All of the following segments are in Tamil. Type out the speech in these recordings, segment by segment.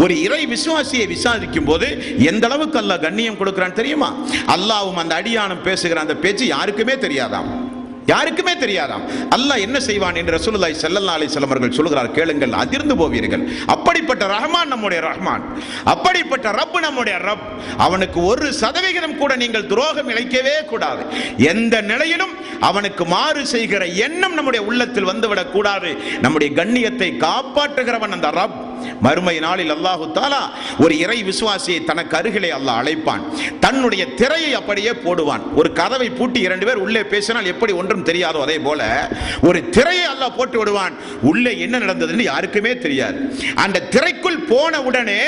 ஒரு இறை விசுவாசியை விசாரிக்கும் போது எந்த அளவுக்கு அல்லாஹ் கண்ணியம் கொடுக்கிறான் தெரியுமா? அல்லாஹ்வும் அந்த அடியானும் பேசுகிற அந்த பேச்சு யாருக்குமே தெரியாதாம், யாருக்குமே தெரியாதாம். அல்லாஹ் என்ன செய்வான் என்று ரசூலுல்லாஹி ஸல்லல்லாஹு அலைஹி வஸல்லம் அவர்கள் சொல்கிறார், கேளுங்கள், அதிர்ந்து போவீர்கள். அப்படிப்பட்ட ரஹ்மான் நம்முடைய ரஹ்மான், அப்படிப்பட்ட ரப் நம்முடைய ரப். அவனுக்கு 1% கூட நீங்கள் துரோகம் இழைக்கவே கூடாது. எந்த நிலையிலும் அவனுக்கு மாறு செய்கிற எண்ணம் நம்முடைய உள்ளத்தில் வந்துவிடக் கூடாது. நம்முடைய கண்ணியத்தை காப்பாற்றுகிறவன் அந்த ரப். மறுமை நாளில் அல்லாஹு தஆலா ஒரு இறை விசுவாசியை தனக்கு அருகிலே அல்லாஹ் அழைப்பான். தன்னுடைய திரையை அப்படியே போடுவான். ஒரு கதவை பூட்டி 2 பேர் உள்ளே பேசினால் எப்படி ஒன்றும் தெரியாதோ அதே போல ஒரு திரையை அல்லாஹ் போட்டு விடுவான். உள்ளே என்ன நடந்ததுன்னு யாருக்குமே தெரியாது. அந்த திரைக்குள் போன உடனே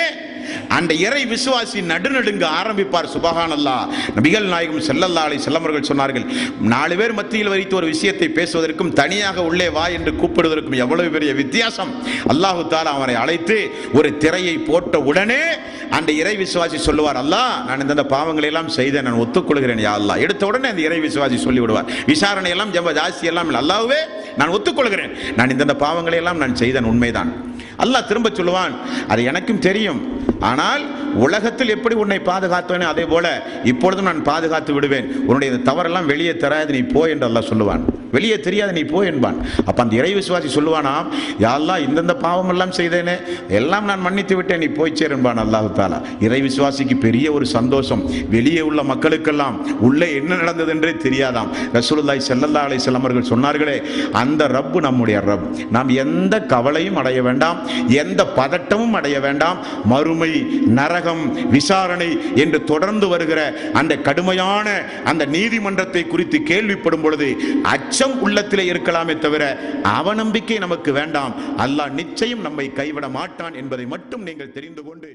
அந்த இறை விசுவாசி நடுநடுங்க ஆரம்பிப்பார். சுபஹானல்லாஹ். நபிகள் நாயகம் ஸல்லல்லாஹு அலைஹி வஸல்லம் அவர்கள் சொன்னார்கள், 4 பேர் மத்தியில் வைத்து ஒரு விஷயத்தை பேசுவதற்கும் தனியாக உள்ளே வா என்று கூப்பிடுவதற்கும் எவ்வளவு பெரிய வித்தியாசம். அல்லாஹு தஆலா அவரை அழைத்து ஒரு திரையை போட்ட உடனே அந்த இறை விசுவாசி சொல்லுவார், அல்லாஹ் நான் இந்த பாவங்களை எல்லாம் செய்தேன், நான் ஒத்துக்கொள்கிறேன் யா அல்லாஹ். எடுத்த உடனே அந்த இறை விசுவாசி சொல்லி விடுவார், விசாரணை எல்லாம் ஜாஸ்தி எல்லாம் இல்லை, அல்லாஹ்வே நான் ஒத்துக்கொள்கிறேன், நான் இந்த பாவங்களை எல்லாம் நான் செய்தேன், உண்மைதான். அல்லாஹ் திரும்ப சொல்லுவான், அது எனக்கும் தெரியும், ஆனால் உலகத்தில் எப்படி உன்னை பாதுகாத்தேனோ அதே போல இப்பொழுதும் நான் பாதுகாத்து விடுவேன், உன்னுடைய தவறெல்லாம் வெளியே தராது, நீ போ என்று அல்லாஹ் சொல்லுவான். வெளியே தெரியாது, நீ போ என்பான். அப்ப அந்த இறை விசுவாசி சொல்லுவானாம், யா அல்லாஹ் இந்த பாவம் எல்லாம் செய்தேனே, எல்லாம் நான் மன்னித்து விட்டேன், நீ போய் சேர் என்பான் அல்லாஹ் தஆலா. இறை விசுவாசிக்கு பெரிய ஒரு சந்தோஷம். வெளியே உள்ள மக்களுக்கெல்லாம் உள்ளே என்ன நடந்தது என்றே தெரியாதாம். ரசூலுல்லாஹி ஸல்லல்லாஹு அலைஹி வஸல்லம் அவர்கள் சொன்னார்களே, அந்த ரப்பு நம்முடைய ரப். நாம் எந்த கவலையும் அடைய வேண்டாம், எந்த பதட்டமும் அடைய வேண்டாம். மறுமை, நரகம், விசாரணை என்று தொடர்ந்து வருகிற அந்த கடுமையான அந்த நீதிமன்றத்தை குறித்து கேள்விப்படும் பொழுது அச்சம் உள்ளத்திலே இருக்கலாமே தவிர அவநம்பிக்கை நமக்கு வேண்டாம். அல்லாஹ் நிச்சயம் நம்மை கைவிட மாட்டான் என்பதை மட்டும் நீங்கள் தெரிந்து கொண்டு